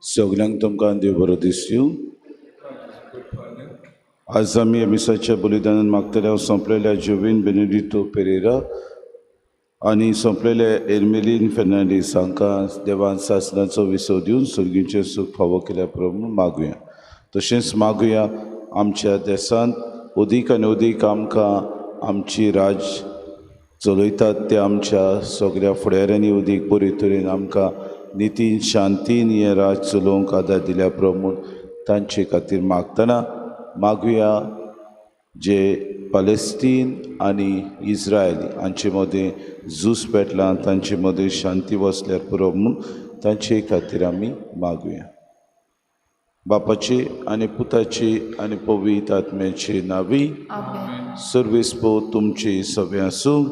सगळ्यांक तुमकां देव बरो दीस दिवं. आज आमी एमिसाच्या बलिदानान मागतले सोंपलेल्या जुवीन बेनिडितो पेरेरा आनी सोंपलेल्या एर्मेलीन फेर्नांडीस हांकां देवान सासणाचो विसव दिवन सुर्गीचें सूख फावो केल्या प्रमाण मागुया. तशेंच मागुया आमच्या देशांत अदीक आनी अदीक आमकां आमची राज चलयतात ते आमच्या सगळ्या फुडाऱ्यांनी अदीक बरे तरेन आमकां नितीन शांतीन हें राज चलोवंक आदार दिल्या प्रमाण तांचे खातीर मागतना मागुया जे पॅलेस्तीन आनी इस्रायल हांचे मदें झूज पेटलां तांचे मदें शांती वसल्यार पुरो म्हूण तांचे खातीर आमी मागुया. बापाची आनी पुताची आनी पवित्र आत्म्याची नांवी. सर्वेस्पो तुमची सगळें आसूं.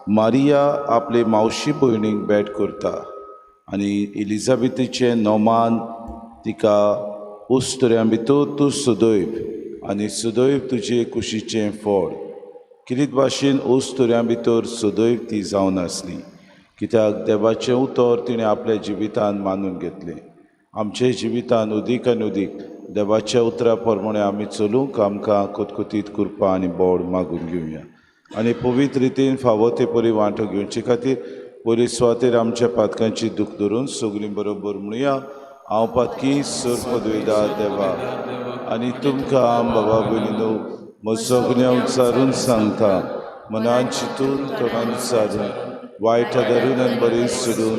मारिया आपले मावशी भयणीक भेट करता आनी इलिझाबेथीचें नोमान तिका उस्तऱ्यां भितर तूं सदैव आनी सदैव तुजे कुशीचें फळ. कितें भाशेन उस्तऱ्यां भितर सदैव ती जावन आसली कित्याक देवाचें उतर तिणें आपल्या जिवितान मानून घेतलें. आमचे जिवितान अदीक आनी अदीक देवाच्या उतरा प्रमाणे आमी चलूंक आमकां कोतकोतीत कृपा आनी बोड मागून घेवया आनी पवित्र रितीन फावो ते परी वांटो घेवचे खातीर पयली सुवातेर आमच्या पातकांची दूख धरून सगळीं बरोबर म्हणुया. हांव पातकी सर पदवेदार देवा आनी तुमकां बाबा भयणीनो म्हजो सगळ्या उच्चारून सांगता. मनान चिंतून तोंडान विचारून वायट धरून आनी बरें सोडून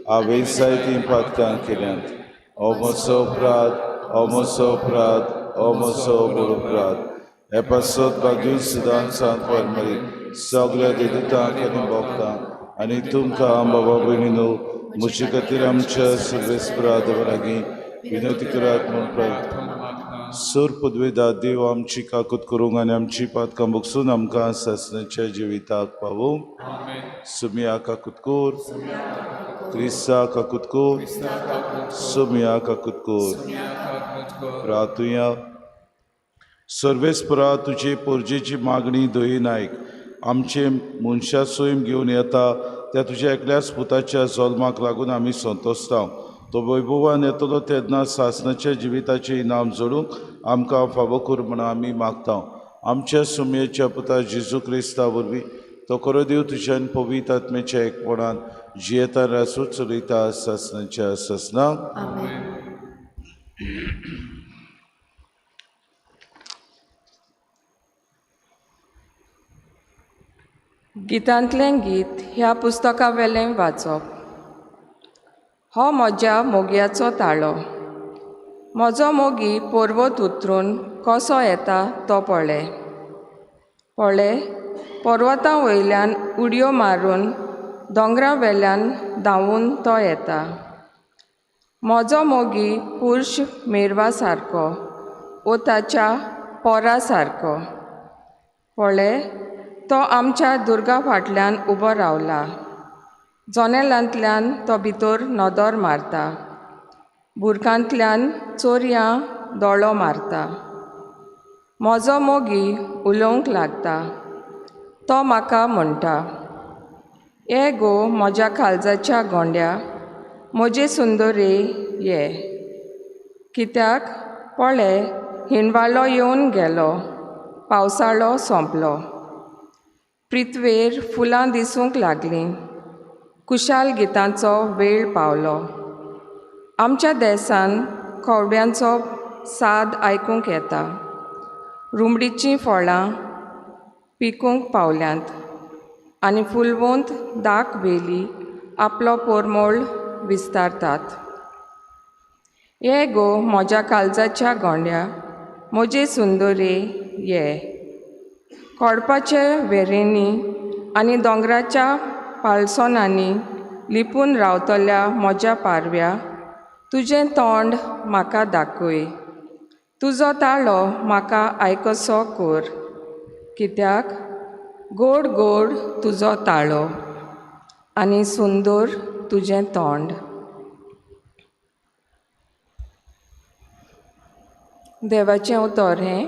हांवें जायतीं पातकां केल्यांत. हो म्हजो अपराध, हो म्हजो अपराध, हो म्हजो बरो अपराध. हे पासत भाग्यून सुदान सांत परमरी सगळ्या देदितांक आनी भक्तांक आनी तुमकां बाबा भयणीनो म्हजे खातीर आमच्या सर्वेस्परा देवा लागीं विनंती करात म्हूण प्रार्थना. सर पदवेदार देव आमची काकूत करूंक आनी आमची पातकां बगसून आमकां सासणाच्या जिविताक पावूंक. सुमिया काकूत कोर, क्रिस्ता काकूत कोर, सुमिया काकूत कोर. प्रार्थुया. सर्वेस्परा तुजे पोरजेची मागणी दये नायक आमचे मनशा सोयम घेवन येता त्या तुज्या एकल्याच पुताच्या जल्माक लागून आमी संतोसता. तो वैभवान येतलो तेन्ना सासणाच्या जिविताचें इनाम जोडूंक आमकां फावो कर म्हूण आमी मागता. आमच्या सुमयेच्या पुता जेजू क्रिस्ता वरवीं तो खरो देव तुज्यान पवित्र आत्म्याच्या एकपणान जियेता रासूं चलयता सासणाच्या सासणाक. गितांतलें गीत ह्या पुस्तका वेलें वाचप. हो म्हज्या मोगयाचो ताळो. म्हजो मोगी पर्वत उतरून कसो येता तो पळय. पळय, पर्वतां वयल्यान उडयो मारून दोंगरा वेल्यान धांवून तो येता. म्हजो मोगी पुरुश मेरवा सारको ओताच्या पोरा सारको. पळय, तो आमच्या दुर्गा फाटल्यान उबो रावला. जनेलांतल्यान तो भितर नदर मारता. बुरकांतल्यान चोरयां दोळो मारता. म्हजो मोगी उलोवंक लागता. तो म्हाका म्हणटा, ये गो म्हज्या काळजाच्या गोंड्या, म्हजे सुंदरे ये. कित्याक पळय, हिंवाळो येवन गेलो, पावसाळो सोंपलो. पृथ्वेर फुलां दिसूंक लागलीं. कुशाल गितांचो वेळ पावलो. आमच्या देसान कवड्यांचो साद आयकूंक येता. रुमडीचीं फळां पिकूंक पावल्यांत आनी फुलवंत दाक वेली आपलो पोरमोळ विस्तारतात. ये गो म्हज्या काळजाच्या गोंड्या, म्हजे सुंदरे ये. कोडपाचे वेरेंनी आनी दोंगराच्या पालसोनांनी लिपून रावतल्या म्हज्या पारव्या, तुजें तोंड म्हाका दाखय. तुजो ताळो म्हाका आयकसो कर. कित्याक गोड गोड तुजो ताळो आनी सुंदर तुजें तोंड. देवाचें उतर हें.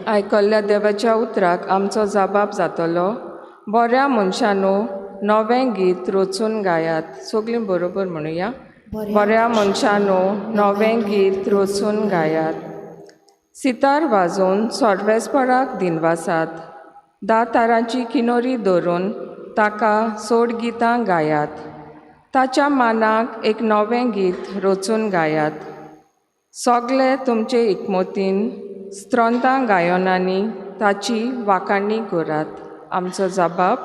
आयकल्ल्या देवाच्या उतराक आमचो जबाब जातलो, बऱ्या मनशानो नवें गीत रचून गायात. सगळीं बरोबर म्हणुया. बऱ्या मनशानो नवें गीत रचून गायात. सितार वाजोवन सर्वेस्पराक दिनवासात. दातारांची किनोरी धरून ताका सोड गितां गायात. ताच्या मानाक एक नवें गीत रचून गायात. सगळे तुमचे इकमतीन स्त्रोंतां गायोनांनी ताची वाखाणणी करात. आमचो जबाब,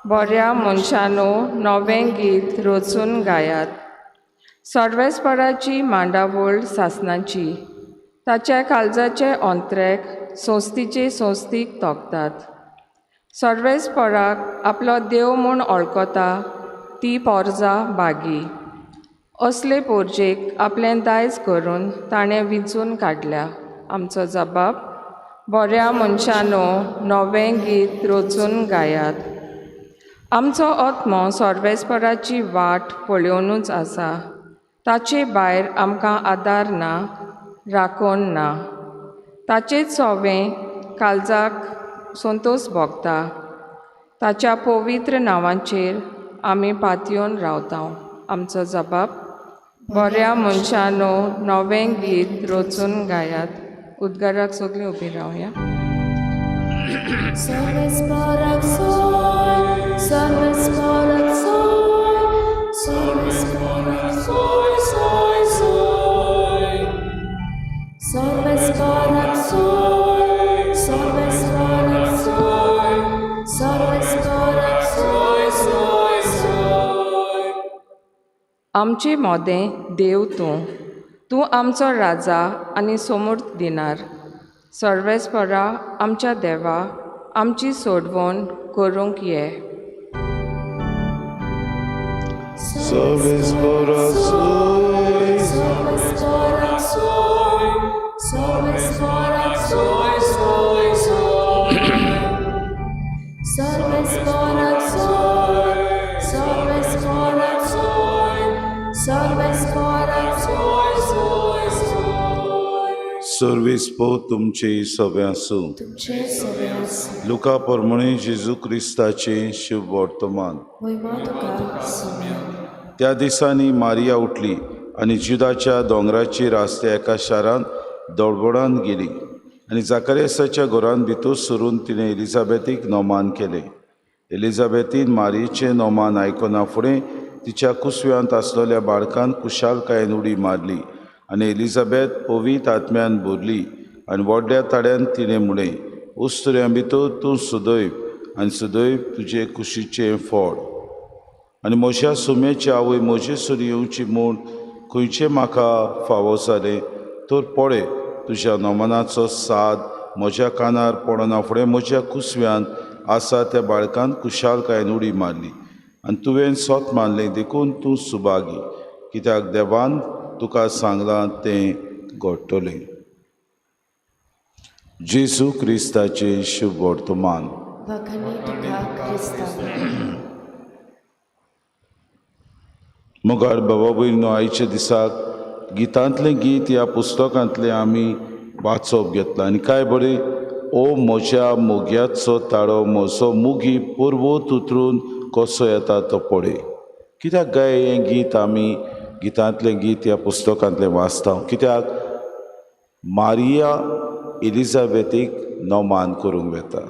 बऱ्या मनशानो नवें गीत रचून गायात. सर्वेस्पराची मांडावळ सासणाची. ताच्या काळजाचे अंत्रेक सोंस्तीचे सोंस्तीक तोखतात. सर्वेस्पराक आपलो देव म्हूण वळखता ती पोरजां बागी. असले पोरजेक आपलें दायज करून ताणें विंचून काडल्या. आमचो जबाब, बऱ्या मनशानो नवें गीत रचून गायात. आमचो आत्मो सर्वेस्पराची वाट पळोवनूच आसा. ताचे भायर आमकां आदार ना, राखण ना. ताचेच सोवें काळजाक संतोश भोगता. ताच्या पवित्र नांवांचेर आमी पातयेवन रावता. आमचो जबाब, बऱ्या मनशानो नवें गीत रचून गायात. उद्गाराक सगळीं उबीं रावया. सर्वेस्पराक सोय, सर्वेस्पराक सोय, सर्वेस्पराक सोय, सोय, सोय. सर्वेस्पराक सोय, सर्वेस्पराक सोय, सर्वेस्पराक सोय, सोय, सोय. आमचे मोदें देव तूं आमचो राजा आनी समूर्त दिनार. सर्वेस्परा आमच्या देवा, आमची सोडवण करूंक ये. सर्वेस्पराक सोय, सर्वेस्पराक सोय, सर्वेस्पराक सोय, सोय, सोय. सर्वेस्पराक सोय, सर्वेस्पराक सोय, सर्वेस्पराक सोय, सोय, सोय. सर्वेस्पो तुमचे सवे आसूं. तुमचे सवे आसूं. लुका प्रमाणे जेजू क्रिस्ताचे शुभ वर्तमान. महिमा तुका समे. त्या दिसांनी मारिया उठली आनी जुदाच्या दोंगराचेर आसल्या एका शारांत दडबडान गेली. आनी जाकार्यासाच्या घरांत भितर सरून तिणें एलिझाबेथीक नोमान केलें. एलिझाबेथीन मारयेचें नोमान आयकना फुडें तिच्या कुसव्यांत आसलेल्या बाळकान कुशालकायेन उडी मारली. आनी एलिझाबेथ पवित्र आत्म्यान भरली आनी व्हडल्या ताड्यान तिणें म्हणलें, उस्तुऱ्यां भितर तूं सुदैव आनी सुदैव तुजे कुशीचें फळ. आनी म्हज्या सुम्याची आवय म्हजेसर येवची म्हूण खंयचें म्हाका फावो जालें, तर पळय तुज्या नोमानाचो साद म्हज्या कानार पडना फुडें म्हज्या कुसव्यान आसा त्या बाळकान कुशालकायेन उडी मारली. आनी तुवें सोत मानलें देखून तूं सुभागी, कित्याक देवान तुका सांगलां तें घडटलें. जेजू क्रिस्ताचें शुभ वर्तमान. वखणी तुका क्रिस्ता. मुखार बाबा भयणीनो, आयच्या दिसाक गितांतलें गीत ह्या पुस्तकांतलें आमी वाचप घेतलां. आनी काय बरें, ओ म्हज्या मोग्याचो ताळो, म्हजो मुगी पुर्वोत उतरून कसो येता तो पळय. कित्याक गाय हें गीत आमी गितांतलें गीत ह्या पुस्तकांतलें वाचता? कित्याक मारिया एलिझाबेथीक नोमान करूंक वेता.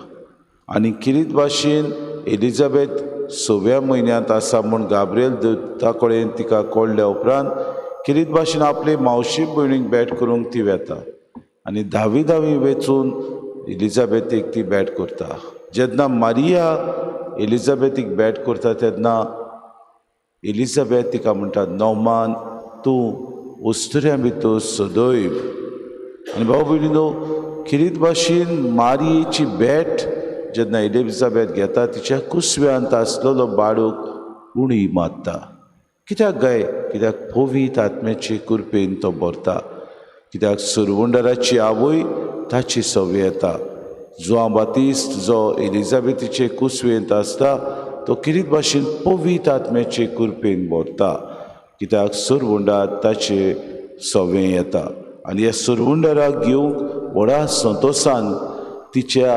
आनी किरीत भाशेन एलिझाबेथ 6व्या म्हयन्यांत आसा म्हूण गाब्रिएल दूता कडेन तिका कळ्ळ्या उपरांत किरीत भाशेन आपले मावशी भयणीक भेट करूंक ती वेता. आनी धावी वेचून एलिझाबेथीक ती भेट करता. जेन्ना मारिया एलिझाबेथीक भेट करता तेन्ना एलिझाबेथ तिका म्हणटा, नोमान तूं उस्तुऱ्यां भितर सदैव. आनी भाव भयणीनो, किरीत भाशेन मारियेची भेट जेन्ना एलिझाबेथ घेता, तिच्या कुसव्यांत आसलेलो बाळूक उणी मारता. कित्याक गाय? कित्याक पवित्र आत्म्याचे कृपेन तो भरता. कित्याक सुरवंडराची आवय ताची सवे येता. जुआं बातिस्त जो एलिझाबेथीचे कुसवेंत आसता, तो किरीत भाशेन पवित्र आत्म्याचे कृपेन भरता. कित्याक सुरवंडार ताचे सवे येता. आनी ह्या सुरवंडराक घेवंक व्हडा संतोशान तिच्या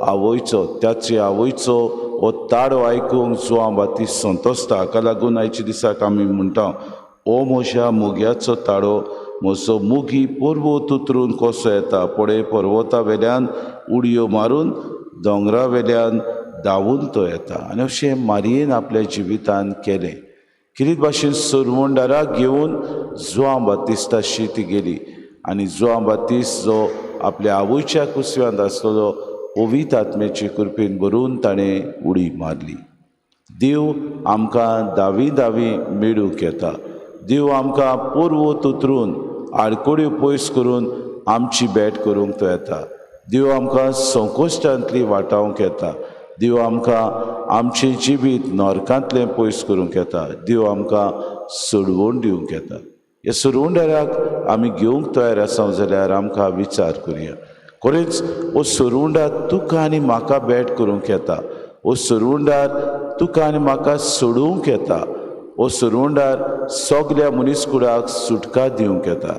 आवयचो, त्याचे आवयचो हो ताडो आयकूंक जुआंव बातिस्त संतोसता. हाका लागून आयच्या दिसाक आमी म्हणटा, ओ म्हज्या मुग्याचो ताडो, म्हजो मुगी पर्वत उतरून कसो येता. पळय, पर्वता वेल्यान उडयो मारून दोंगरा वेल्यान धांवून तो येता. आनी अशें मारयेन आपल्या जिवितान केलें. कितें भाशेन सुरवंडाराक घेवन जुआंव बातिस्ताशी ती गेली. आनी जुआंव बातिस्त जो आपल्या आवयच्या कुसव्यांत आसलेलो पवित्र आत्म्याचे कृपेन भरून ताणें उडी मारली. देव आमकां दावी मेळूंक येता. देव आमकां पर्वत उतरून आडकोड्यो पयस करून आमची भेट करूंक तो येता. देव आमकां संकोश्टांतली वाटावंक येता. देव आमकां आमचें जिवीत नरकांतलें पयस करूंक येता. देव आमकां सोडवण दिवंक येता. ह्या सोडवंडाराक आमी घेवंक तयार आसा जाल्यार आमकां विचार करुया. खरेंच हो सोडवंडार तुका आनी म्हाका भेट करूंक येता. हो सोडवंडार तुका आनी म्हाका सोडूंक येता. हो सोडवंडार सगल्या मनीसकुळाक सुटका दिवंक येता.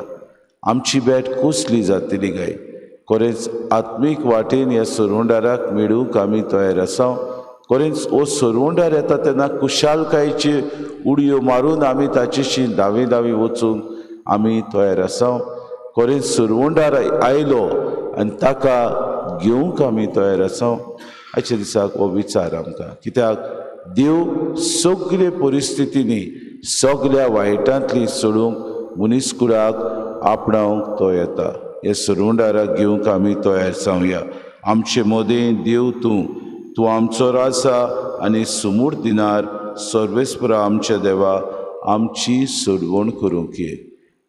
आमची भेट कसली जातली काय? खरेंच आत्मीक वाटेन ह्या सोडवंडाराक मेळूंक आमी तयार आसा. खरेंच हो सोडवंडार येता तेन्ना कुशालकायेची उडयो मारून आमी ताचेशी धावी वचूंक आमी तयार आसा. खरेंच सोडवंडार आयलो आनी ताका घेवंक आमी तयार आसा. आयच्या दिसाक हो विचार आमकां, कित्याक देव सगळे परिस्थितींनी सगळ्या वायटांतली सोडूंक मनीसकुळाक आपणावंक तो येता. हे सोडवंडाराक घेवंक आमी तयार जावया. आमचे मोदें देव तूं आमचो राजा आनी समूर दिनार. सर्वेस्परा आमच्या देवा, आमची सोडवण करूंक ये.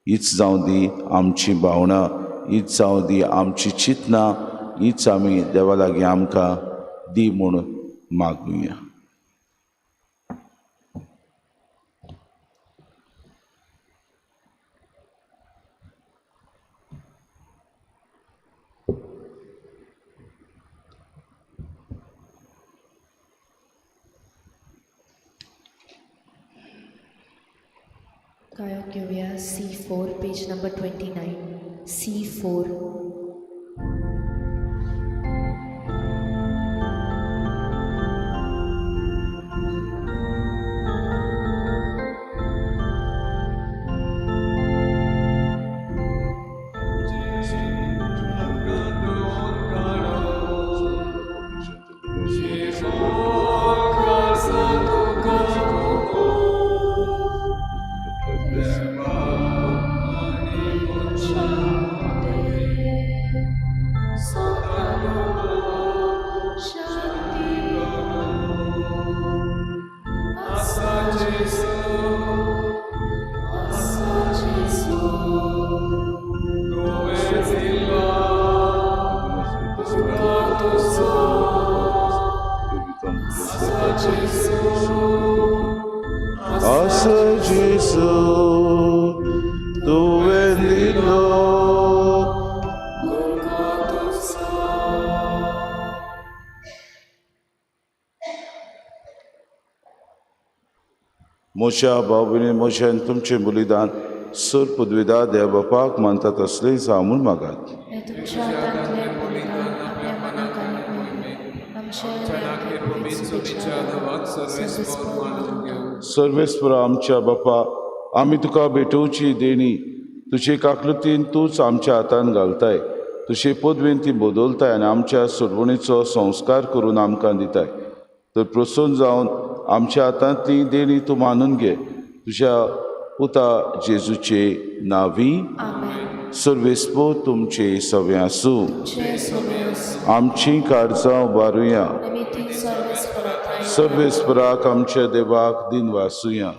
हीच जावं दी आमची भावना, हीच जावं दी आमची चिंतना, हीच आमी देवा लागीं आमकां दी म्हूण मागुया. गायक घेऊया C4, page number 29. C4. Asa Jesu, tu bendito. मोशा भाव भयणी, मोशान तुमचें बलिदान सर पदवीदार देव बापाक मानतात असलें जावं म्हूण मागात. हे तुमच्या हातांतलें बलिदान आपल्या मनाक आनी कुडींत आमच्या सर्वेस्परा आमच्या बापा, आमी तुका भेटोवची देणी तुजे काकलुतीन तूंच आमच्या हातान घालताय. तुजे पदवेन ती बदलताय आनी आमच्या सोडवणीचो संस्कार करून आमकां दिताय. तर प्रसन्न जावन आमच्या हातांतली देणी तूं मानून घे. तुज्या पुता जेजूचे नांवी. आमेन. सर्वेस्पो तुमचे सवे आसूं. जय सोमेस. आमची काळजां उबारुया. आमी ती सर्वेस्पराक सर्वेस्पराक आमच्या देवाक दिन वासुया.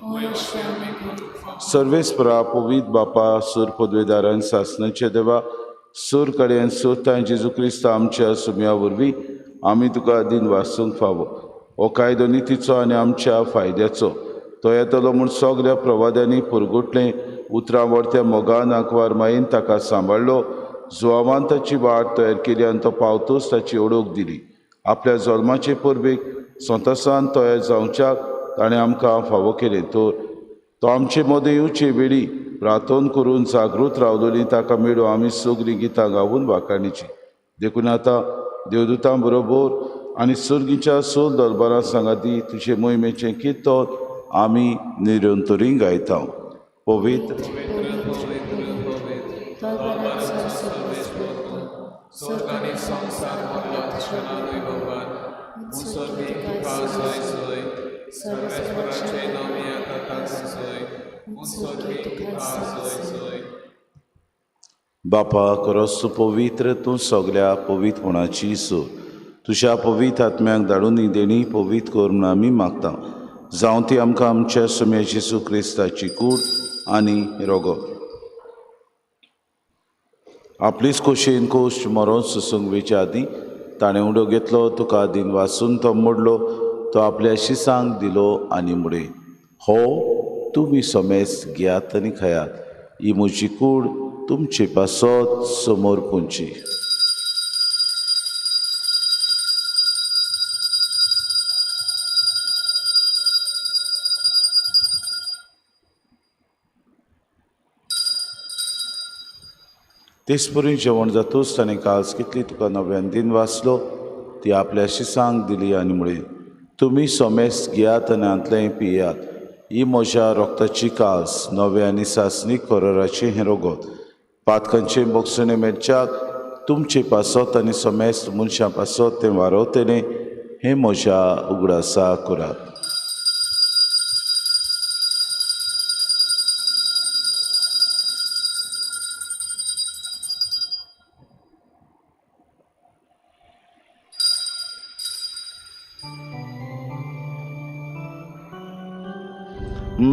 सर्वेस्परा पवित्र बापा, सूर पदवेदारान सासणाच्या देवा, सूर कडेन सोताय जेजू क्रिस्त आमच्या सुम्या वरवीं आमी तुका दिन वासूंक फावो. हो कायदो नितीचो आनी आमच्या फायद्याचो. तो येतलो म्हूण सगल्या प्रवाद्यांनी परगुटलें. उतरां वरत्या मोगान आंकवार मायेन ताका सांबाळलो. जुआवान ताची वाट तयार केली आनी तो पावतूच ताची ओळख दिली. आपल्या जल्माचे परबेक स्वतासान तयार जावच्याक ताणें आमकां फावो केलें. तो आमचे मदें येवचे वेळी प्रार्थना करून जागृत रावलोली ताका मेळूं आमी सगळीं गितां गावून वाखाणीची. देखून आतां देवदूतां बरोबर आनी सर्गीच्या सोल दरबारां सांगाती तुजे मोहिमेचें किर्तन आमी निरंतरी गायता. पवित्र बापा खरोच तूं पवित्र, तूं सगल्या पवित्रपणाची सोर. तुज्या पवित्र आत्म्याक धाडून ही देणी पवित्र कर म्हूण आमी मागता. जावं ती आमकां आमच्या सुम्या जेजू क्रिस्ताची कूड आनी रोगो आपलीच खोशेन खोश मरोन सुसूंक वेच्या आदीं ताणें उडो घेतलो, तुका दिन वाचून तो मोडलो, तो आपल्या शिसांक दिलो आनी मुडे. हो तुमी सोमेस घेयात आनी खायात. ही म्हजी कूड तुमचे पासत समोर पोंची. तेसपरी जेवण जातूच ताणें काळज कितली तुका नव्यान दिन वाचलो, ती आपल्या शिसांक दिली आनी म्हळें, तुमी सोमेस घेयात आनी हांतलें पियेयात. ही म्हज्या रोगताची काळज, नवे आनी सासणीक कराराचें हें रोगोत. पातकांचे बोगसणे मेरच्याक तुमचे पासत आनी सोमेस मनशां पासत तें वारवतलें, हें म्हज्या उगडासा करात.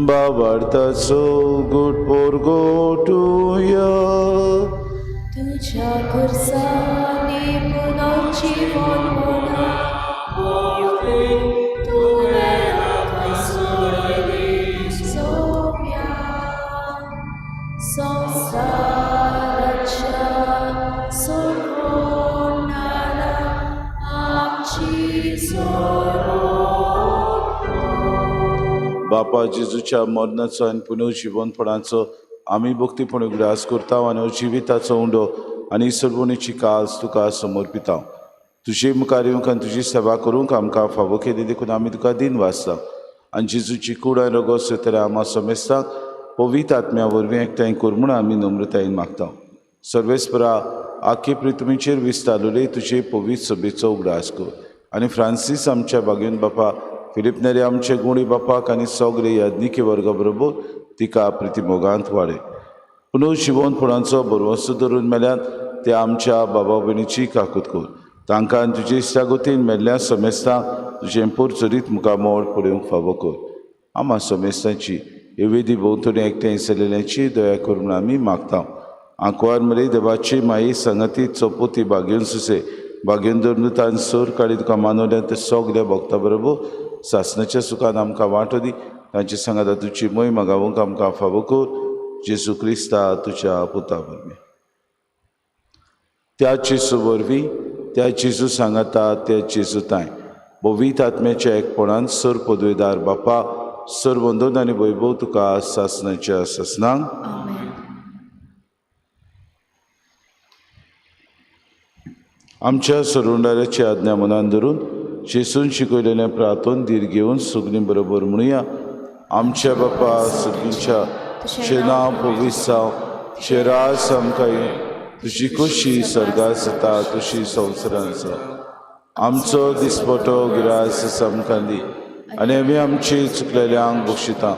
बाबार्थाचो गोड पोरगोटुया तुझ्या खुर्सानी पुनर्जीवन म्हणा तुवें आमकां सोडली सोम्या संसाराच्या सोडणारा आमची सोड. बापा जेजूच्या मरणाचो आनी पुनर्जीवनपणाचो आमी भक्तीपण उगडास करता आनी जिविताचो उंडो आनी सर्वणीची काळज तुका समर्पिता. तुजे मुखार येवंक आनी तुजी सेवा करूंक आमकां फावो केली देखून आमी तुका दिन वाचता. आनी जेजूची कूड आनी रोगो सतरा आमा समेस्तांक पवित्र आत्म्या वरवीं एकठांय कर म्हूण आमी नम्रतायेन मागता. सर्वेस्परा आख्खे पृथ्वीचेर विस्तारलेले तुजे पवित्र सभेचो उगडास कर. आनी फ्रांसीस आमच्या बागेन बापा, फिलिप नेरे आमचे गुणी बापाक आनी सगळे याज्ञिके वर्गा बरोबर तिका प्रितीमोगांत वाडय. पुनर्जीवनपणाचो बरवंसो धरून मेल्यान ते आमच्या बाबा भयणीची काकूत कर. तांकां तुजे इश्टागतीन मेल्ल्या समेस्तांक तुजें पुरचुरीत मुखामोळ पळोवंक फावो कर. आमा समेस्तांची हे वेदी भोंवतणी एकठांय चलिल्ल्याची दया कर म्हूण आमी मागता. आंकवार मरे देवाची माई संगती चौपोती बागेवन सुसे बागेवन धरून तान सोर काडी तुका मानवल्या ते सगल्या भक्तां बरोबर सासणाच्या सुखान आमकां वांटो दी. तांचे सांगात तुजी मोहीम गावूंक आमकां फावो कर. जेजू क्रिस्ता तुज्या पुता वरवीं. त्या जेजू वरवीं, त्या जेजू सांगाता त्या जेजू ताय पवित्र आत्म्याच्या एकपणान सर पदवेदार बापा, सर वंदन आनी वैभव तुका सासणाच्या सासणांक. आमच्या सरुंडाऱ्याची आज्ञा मनान धरून जेसून शिकयलेलें प्रार्थन धीर घेवन सगळीं बरोबर म्हणुया. आमच्या बापा सगळींच्या तुजें नांव पवित्र जावं, तुजें राज आमकां येवं, तुजी खोशी स्वर्गांत जाता तशी संवसारांत जावं. आमचो दिसपटो गिरास आमकां दी आनी आमी आमची चुकलेल्यांक बक्षिता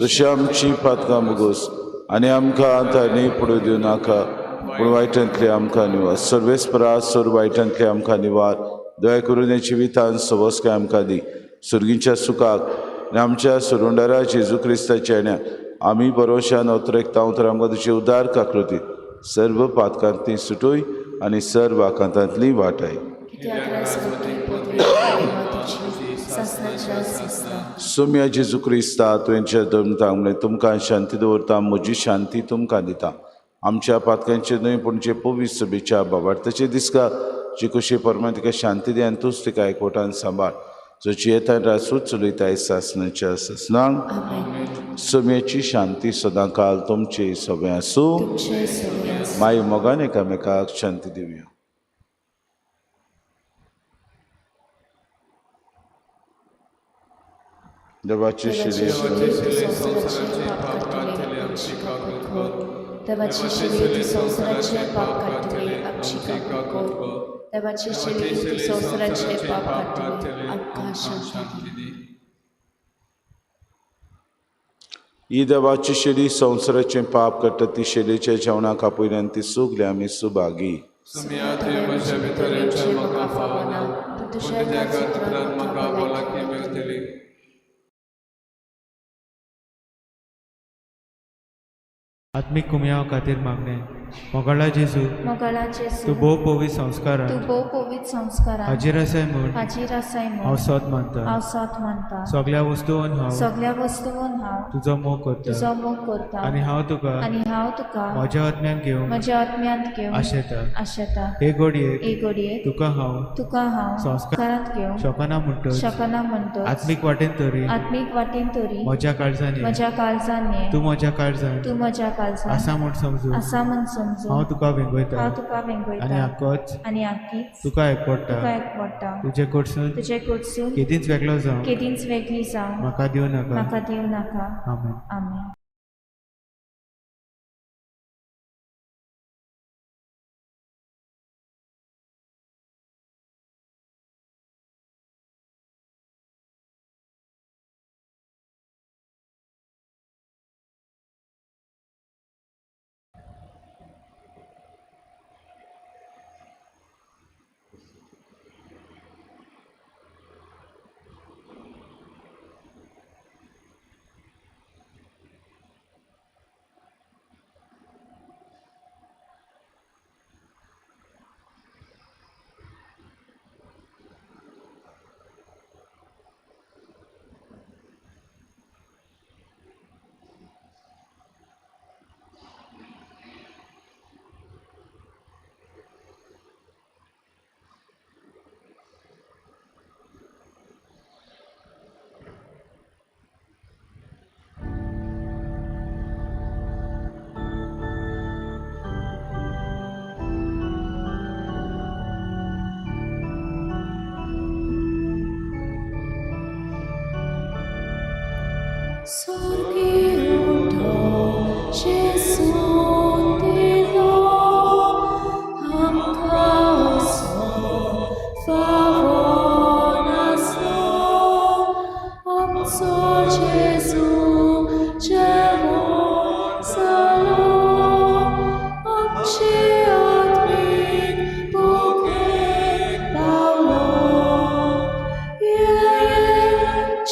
तशी आमची पातकां बुगोस आनी आमकां तांणी पडू दिवं नाका, पूण वायटांतले आमकां निवार. सर्वेस्परा सर वायटांतले आमकां निवार. दया करून हे जिवितांत सवस्काय आमकां दी. सुर्गीच्या सुखाक आनी आमच्या सुरुंडारा जेजू क्रिस्ताच्या येण्याक आमी बरोवशान अवतरेकता तर आमकां तुजी उदार काकृती सर्व पातकांतली सुटोय आनी सर्व आकांतांतली वाटाय. सोम्या जेजू क्रिस्ता तुवेंच्या धर्मतांक म्हणलें तुमकां शांती दवरता, म्हजी शांती तुमकां दिता. आमच्या पातकांचे न्हय पूण जे पवित्र सभेच्या बाबार्थाचे दिसका जी कशी परमे तिका शांती दी आनी तूंच तिका एकवटान सांबाळ. जची येता रासूच चलयताय सासणाच्या सासणांक. सोम्याची शांती सदां काल तुमचे सगळे आसूं. माय मोगान एकामेकाक शांती दिवया. देवाची शिली संवसाराचे पाप काढले आमची काकूत देवाची शिली संवसाराचे पाप काढले आमची काकूत देवाची शिली संवसाराचे पाप काढले आमकां शांती दी. ही देवाची शिडी संवसाराचें पाप काडटा ती शिडीच्या जेवणाक आपयल्यान ती सुगल्या आमी सुभागी. सुमियाते म्हज्या भितरेचे म्हाका फावना पूण तुज्या खातीर म्हाका भलायकी मेळटली. आत्मिक कुमयाव खातीर मागणे मोगाळा जेजू तूं भोव पवित्र संस्कारांत तूं भोव पवित्र संस्कारांत हाजीर आसाय म्हूण हाजीर आसाय हांव म्हूण सोत मानता. हांव साथ मानता. सगळ्या वस्तूंत हांव सगळ्या वस्तूंत हांव तुजो मोग करता तुजो मोग करता आनी हांव तुका म्हज्या आत्म्यान घेवन म्हज्या आत्म्यांत घेवन आशेता. हे हे घडयेक घडयेक तुका हांव संस्कारांत घेवन शोकना म्हणटच आत्मीक वाटेन तरी म्हज्या काळजान ये तूं म्हज्या काळजान आसा म्हूण समजू हांव तुका वेंगयता आनी आक्कोच तुका एकपडटा. तुजे कडसून केदींच वेगळो जावं म्हाका दिवं नाका. आमेन.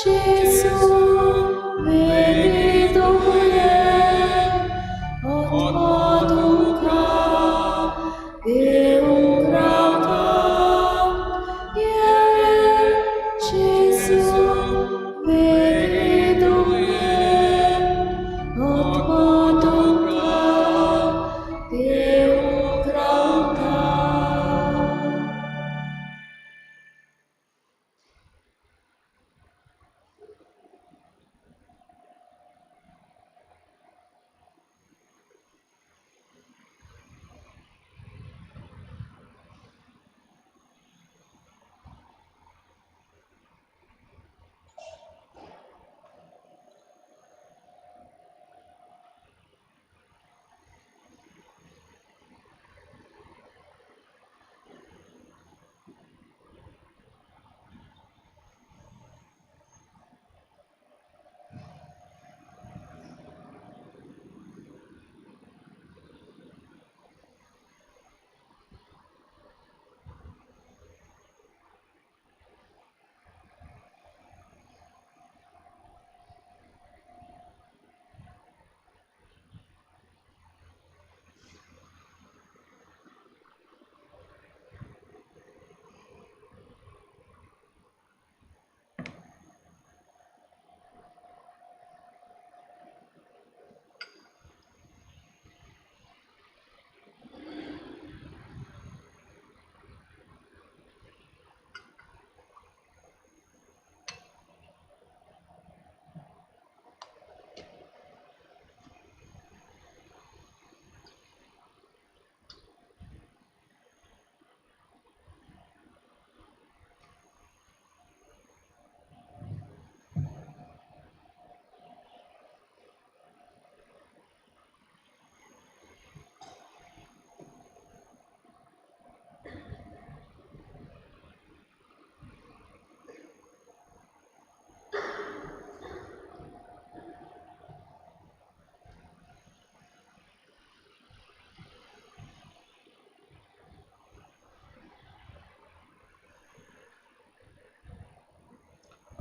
Gesù, vedi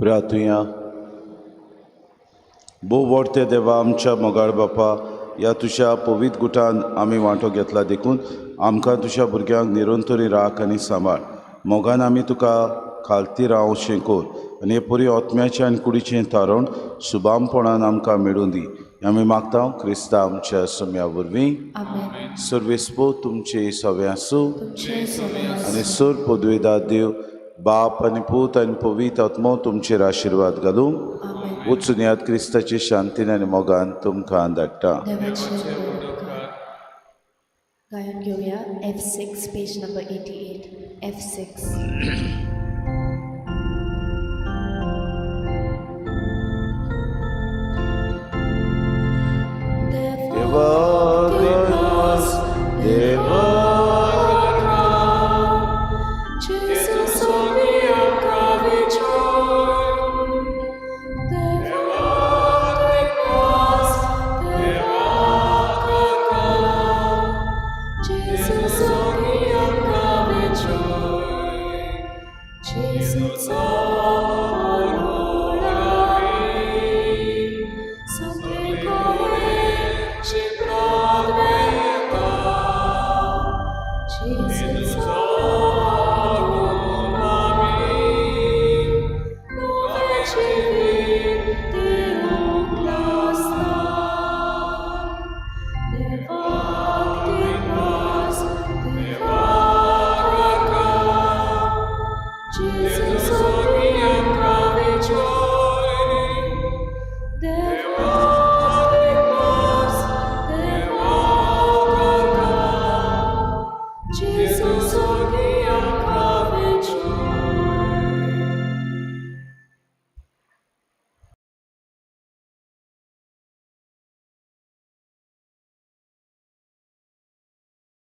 प्रार्थुया. भोव व्हडते देवा आमच्या मोगाळ बापा, ह्या तुज्या पवित्र गुटान आमी वांटो घेतला देखून आमकां तुज्या भुरग्यांक निरंतरी राख आनी सांबाळ. मोगान आमी तुका खालती रावचें कोर आनी हे पुरी आत्म्याचें आनी कुडीचें तारण सुबामपणान आमकां मेळूं दी. आमी मागता क्रिस्ता आमच्या सम्या वरवीं. आमेन. सर्वेस्पो तुमचे सवे आसूं तुमचे सगळे आनी सर पदवेदार देव बाप आनी पूत आनी पवित्र आत्मो तुमचेर आशिर्वाद घालूं. आमेन. वचून यात क्रिस्ताचे शांतीन आनी मोगान तुमकां धाडटा. देवाचे उपकार. गायन घेऊया F6 पेज नंबर 88 F6.